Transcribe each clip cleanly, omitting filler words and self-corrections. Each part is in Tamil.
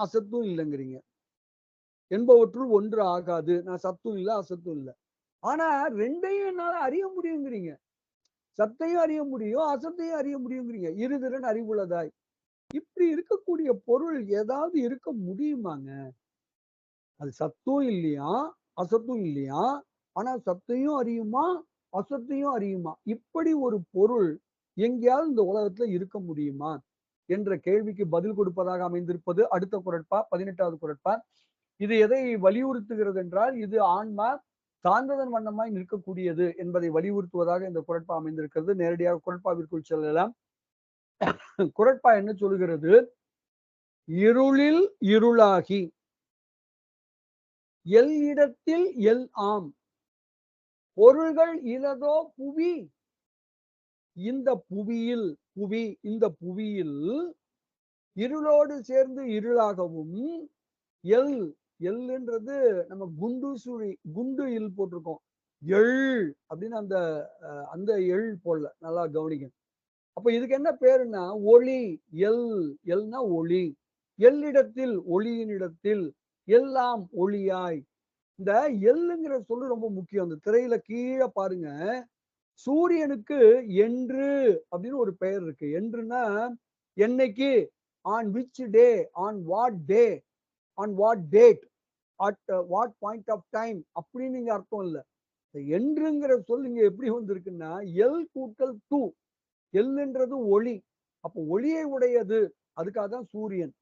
அசத்தும் இல்லைங்கிறீங்க. என்பவற்றுள் ஒன்று ஆகாது. நான் சத்தும் இல்லை அசத்தும் இல்லை. ஆனா ரெண்டையும் என்னால அறிய முடியுங்கிறீங்க. சத்தையும் அறிய முடியும், அசத்தையும் அறிய முடியுங்கிறீங்க. இருதிறன் அறிவுள்ளதாய். இப்படி இருக்கக்கூடிய பொருள் ஏதாவது இருக்க முடியுமாங்க? அது சத்தும் இல்லையா, அசத்தும் இல்லையா. ஆனா சத்தையும் அறியுமா, அசத்தையும் அறியுமா. இப்படி ஒரு பொருள் எங்கேயாவது இந்த உலகத்துல இருக்க முடியுமா என்ற கேள்விக்கு பதில் கொடுப்பதாக அமைந்திருப்பது அடுத்த குறட்பா, 18வது குறட்பா. இது எதை வலியுறுத்துகிறது என்றால், இது ஆன்மா சார்ந்ததன் வண்ணமாய் நிற்கக்கூடியது என்பதை வலியுறுத்துவதாக இந்த குறட்பா அமைந்திருக்கிறது. நேரடியாக குறட்பாவிற்குள் செல்லலாம். குறட்பா என்ன சொல்கிறது? இருளில் இருளாகி எல் இடத்தில் எல் ஆம் பொருள்கள் இலதோ புவி. இந்த புவியில் இந்த புவியில் இருளோடு சேர்ந்து இருளாகவும் எல் எல்ன்றது நம்ம குண்டு இல் போட்டிருக்கோம். எள் அப்படின்னு அந்த அந்த எள் போடல. நல்லா கவனிங்க. அப்ப இதுக்கு என்ன பேருன்னா ஒளி. எல் எல்னா ஒளி. எல்லிடத்தில் ஒளியின் இடத்தில் எல்லாம் ஒளியாய். இந்த எல்லுங்கிற சொல்லு ரொம்ப முக்கியம். அந்த திரையில கீழே பாருங்க. சூரியனுக்கு என்று அப்படின்னு ஒரு பெயர் இருக்கு. என்றுன்னா என்னைக்கு, on which day, on what day, on what date, at what point of time அப்படின்னு இங்க அர்த்தம் இல்லை. என்றுங்கிற சொல் இங்க எப்படி வந்திருக்குன்னா எல் கூட்டல் டூ. எல்ன்றது ஒளி. அப்போ ஒளியை உடையது. அதுக்காக தான் சூரியன்.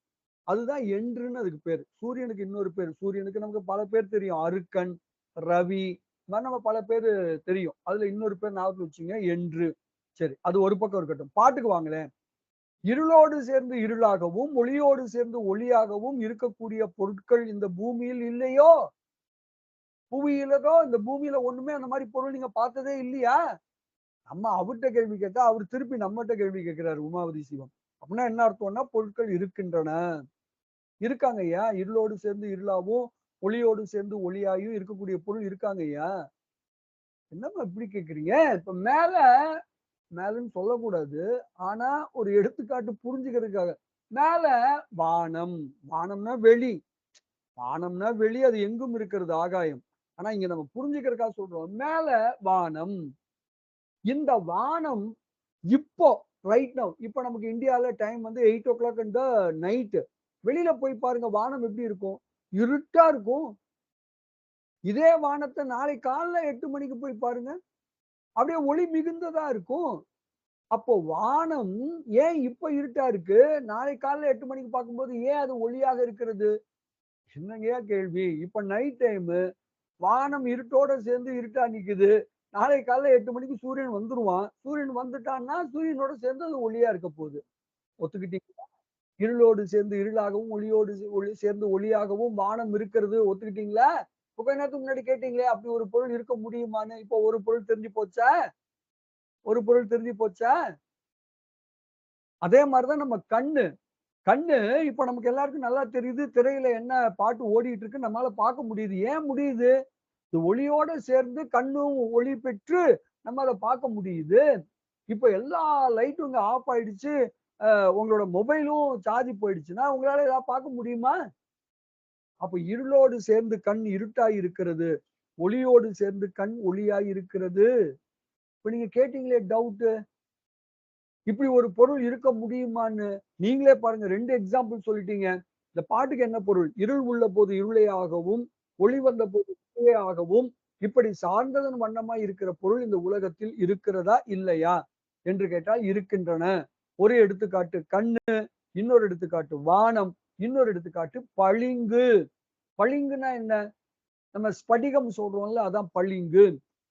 அதுதான் என்றுன்னு அதுக்கு பேர். சூரியனுக்கு இன்னொரு பேர். சூரியனுக்கு நமக்கு பல பேர் தெரியும். அருக்கன், ரவி, இந்த மாதிரி நம்ம பல பேர் தெரியும். அதுல இன்னொரு பேர் ஞாபகம் வச்சுங்க, என்று. சரி, அது ஒரு பக்கம் இருக்கட்டும். பாட்டுக்கு வாங்களேன். இருளோடு சேர்ந்து இருளாகவும் ஒளியோடு சேர்ந்து ஒளியாகவும் இருக்கக்கூடிய பொருட்கள் இந்த பூமியில் இல்லையோ? புவியிலதோ இந்த பூமியில ஒண்ணுமே அந்த மாதிரி பொருள் நீங்க பார்த்ததே இல்லையா? நம்ம அவர்கிட்ட கேள்வி கேட்டா அவர் திருப்பி நம்மகிட்ட கேள்வி கேட்கிறாரு உமாவதி சிவம். அப்படின்னா என்ன அர்த்தம்னா பொருட்கள் இருக்கின்றன. இருக்காங்க ஐயா. இருளோடு சேர்ந்து இருளாவும் ஒளியோடு சேர்ந்து ஒளியாயும் இருக்கக்கூடிய பொருள் இருக்காங்க ஐயா. என்னம்மா இப்படி கேக்குறீங்க? இப்ப மேலன்னு சொல்லக்கூடாது. ஆனா ஒரு எடுத்துக்காட்டு புரிஞ்சுக்கிறதுக்காக. மேல வானம். வானம்னா வெளி. வானம்னா வெளி. அது எங்கும் இருக்கிறது ஆகாயம். ஆனா இங்க நம்ம புரிஞ்சுக்கிறதுக்காக சொல்றோம். மேல வானம். இந்த வானம் இப்போ ரைட் நவ் இப்ப நமக்கு இந்தியால டைம் வந்து 8 o'clock இந்த நைட். வெளியில போய் பாருங்க வானம் எப்படி இருக்கும்? இருட்டா இருக்கும். இதே வானத்தை நாளை காலைல 8 மணிக்கு போய் பாருங்க. அப்படியே ஒளி மிகுந்ததா இருக்கும். அப்போ வானம் ஏன் இப்ப இருட்டா இருக்கு? நாளை காலைல 8 மணிக்கு பார்க்கும்போது ஏன் அது ஒளியாக இருக்கிறது? என்னங்கய்யா கேள்வி? இப்ப நைட் டைம் வானம் இருட்டோட சேர்ந்து இருட்டா நிக்குது. நாளை காலைல 8 மணிக்கு சூரியன் வந்துருவான். சூரியன் வந்துட்டான்னா சூரியனோட சேர்ந்து அது ஒளியா இருக்க போகுது. ஒத்துக்கிட்டீங்களா? இருளோடு சேர்ந்து இருளாகவும் ஒளியோடு ஒளி சேர்ந்து ஒளியாகவும் வானம் இருக்கிறது. ஒத்துக்கிட்டீங்களா? கொஞ்ச நேரத்துக்கு முன்னாடி கேட்டீங்களே அப்படி ஒரு பொருள் இருக்க முடியுமான்னு. இப்போ ஒரு பொருள் தெரிஞ்சு போச்சா? ஒரு பொருள் தெரிஞ்சு போச்சா? அதே மாதிரிதான் நம்ம கண்ணு. கண்ணு இப்ப நமக்கு எல்லாருக்கும் நல்லா தெரியுது. திரையில என்ன பாட்டு ஓடிட்டு இருக்கு நம்மளால பார்க்க முடியுது. ஏன் முடியுது? இந்த ஒளியோட சேர்ந்து கண்ணும் ஒளி பெற்று நம்ம அதை பார்க்க முடியுது. இப்ப எல்லா லைட்டும் இங்க ஆஃப் ஆயிடுச்சு. உங்களோட மொபைலும் சார்ஜ் போயிடுச்சுன்னா உங்களால ஏதாவது பார்க்க முடியுமா? அப்ப இருளோடு சேர்ந்து கண் இருட்டாய் இருக்கிறது. ஒளியோடு சேர்ந்து கண் ஒளியாய் இருக்கிறது. இப்ப நீங்க கேட்டீங்களே டவுட். இப்படி ஒரு பொருள் இருக்க முடியுமான்னு நீங்களே பாருங்க. 2 எக்ஸாம்பிள் சொல்லிட்டீங்க. இந்த பாட்டுக்கு என்ன பொருள்? இருள் உள்ள போது இருளையாகவும் ஒளி வந்த போது ஒளியாகவும் இப்படி சார்ந்ததன் வண்ணமாய் இருக்கிற பொருள் இந்த உலகத்தில் இருக்கிறதா இல்லையா என்று கேட்டால் இருக்கின்றன. ஒரு எடுத்துக்காட்டு கண்ணு, இன்னொரு எடுத்துக்காட்டு வானம், இன்னொரு எடுத்துக்காட்டு பளிங்கு. பளிங்குன்னா என்ன? நம்ம ஸ்படிகம் சொல்றோம்ல, அதான் பளிங்கு.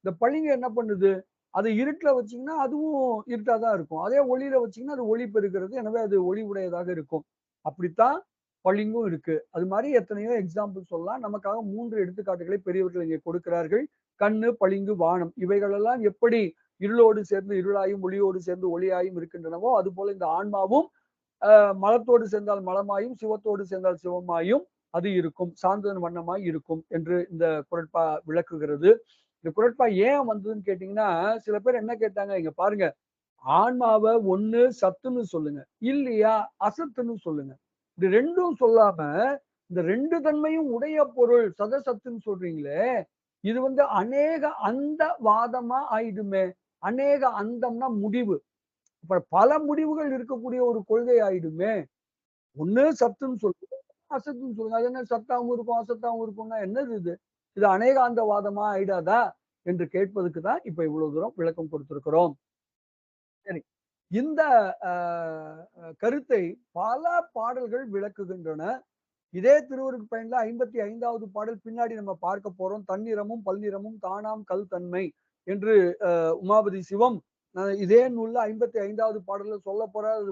இந்த பளிங்கு என்ன பண்ணுது? அது இருட்டுல வச்சீங்கன்னா அதுவும் இருட்டா தான் இருக்கும். அதே ஒளியில வச்சீங்கன்னா அது ஒளி பெறுகிறது. எனவே அது ஒளி உடையதாக இருக்கும். அப்படித்தான் பளிங்கும் இருக்கு. அது மாதிரி எத்தனையோ எக்ஸாம்பிள் சொல்லலாம். நமக்காக 3 எடுத்துக்காட்டுகளை பெரியவர்கள் இங்கே கொடுக்கிறார்கள். கண்ணு, பளிங்கு, வானம் இவைகளெல்லாம் எப்படி இருளோடு சேர்ந்து இருளாயும் ஒளியோடு சேர்ந்து ஒளியாயும் இருக்கின்றனவோ அதுபோல இந்த ஆன்மாவும் மலத்தோடு சேர்ந்தால் மலமாயும் சிவத்தோடு சேர்ந்தால் சிவமாயும் அது இருக்கும். சார்ந்ததன் வண்ணமாய் இருக்கும் என்று இந்த குறட்பா விளக்குகிறது. இந்த குறட்பா ஏன் வந்ததுன்னு கேட்டீங்கன்னா சில பேர் என்ன கேட்டாங்க, இங்க பாருங்க ஆன்மாவை ஒண்ணு சத்துன்னு சொல்லுங்க, இல்லையா அசத்துன்னு சொல்லுங்க. இது 2ம் சொல்லாம, இந்த 2 தன்மையும் உடைய பொருள் சதசத்துன்னு சொல்றீங்களே, இது வந்து அநேக அந்த வாதமா ஆயிடுமே. அநேக அந்தம்னா முடிவு. இப்ப பல முடிவுகள் இருக்கக்கூடிய ஒரு கொள்கை ஆயிடுமே. ஒண்ணு சத்துன்னு சொல்லுங்க, அசத்துன்னு சொல்லுங்க. அது என்ன சத்தாவும் இருக்கும், அசத்தாவும் இருக்கும்னா என்னது இது? இது அநேகாந்தவாதமா ஆயிடாதா? என்று கேட்பதற்கு தான் இப்ப இவ்வளவு தூரம் விளக்கம் கொடுத்திருக்கிறோம். சரி. இந்த அ கருத்தை பல பாடல்கள் விளக்குகின்றன. இதே திருவருட் பயன்ல 55வது பாடல் பின்னாடி நம்ம பார்க்க போறோம். "தன்னிறமும் பல்நிறமும் தானாம் கல் தன்மை" என்று உமாபதி சிவம் இதே நூல்ல 55வது பாடல்ல சொல்லப்போறார்.